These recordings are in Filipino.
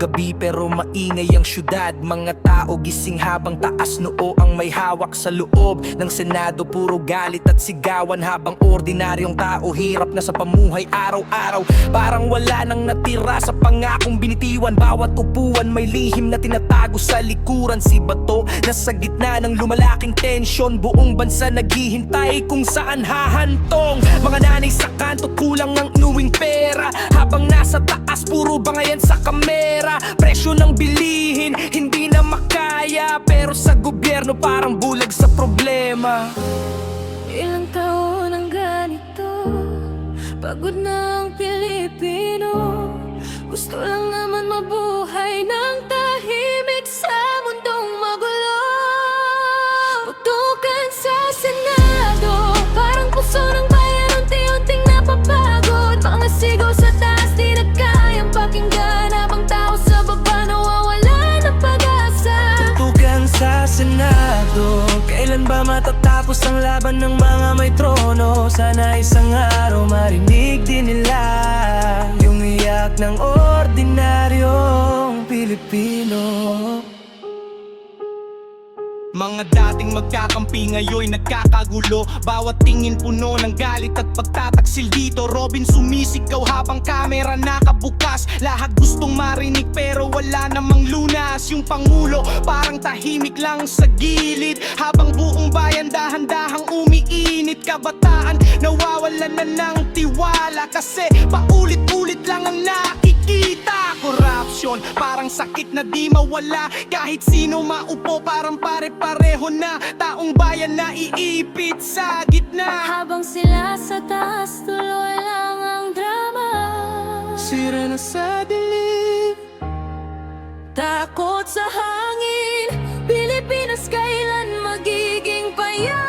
gabi pero maingay ang syudad. Mga tao gising habang taas noo ang may hawak sa loob ng Senado. Puro galit at sigawan habang ordinaryong tao hirap na sa pamuhay araw-araw. Parang wala nang natira sa pangakong binitiwan. Bawat upuan may lihim na tinatago sa likuran. Si Bato nasa gitna ng lumalaking tensyon. Buong bansa naghihintay kung saan hahantong. Mga nanay sa kanto kulang ng inuwing pera. Habang nasa taas puro bangayan sa kamera. Presyo ng bilihin hindi na makaya, pero sa gobyerno parang bulag sa problema. Ilang taon ang ganito, pagod na ang Pilipino. Gusto lang naman mabuhay ng tahimik sa mundong magulo. Putukan sa Senado, parang puso ng bayan unti-unting napapagod. Mga sigaw sa taas di na kayang pakinggan, habang tao sa baba nawawala ng pag-asa. Tutugan sa Senado, kailan ba matatapos ang laban ng mga may trono? Sana isang araw marinig din nila yung iyak ng ordinaryong Pilipino. Mga dating magkakampi ngayon'y nagkakagulo. Bawat tingin puno ng galit at pagtataksil dito. Robin sumisigaw habang kamera nakabukas. Lahat gustong marinig pero wala namang lunas. Yung Pangulo parang tahimik lang sa gilid, habang buong bayan dahan-dahang umiinit. Kabataan nawawalan na ng tiwala kasi paulit-ulit lang ang nakikita. Corruption parang sakit na di mawala. Kahit sino maupo parang pare-pareho na. Taong bayan na iipit sa gitna. Habang sila sa taas tuloy lang ang drama. Sira na sa dilim, Takot sa hangin, Pilipinas kailan magiging payapa?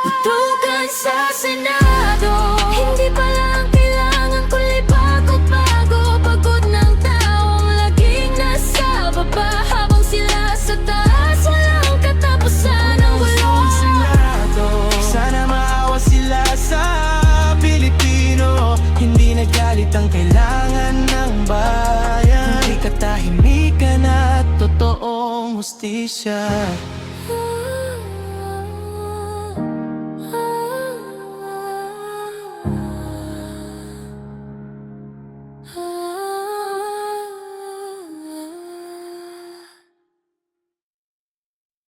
Putukan sa Senado, hindi pa lang kailangan kundi bago-bago. Pagod ng taong laging nasa baba, habang sila sa taas walang katapusan ang gulo. Senado, sana maawa sila sa Pilipino. Hindi nagalit ang kailangan ng bayan, hindi katahimikan at totoong hustisya.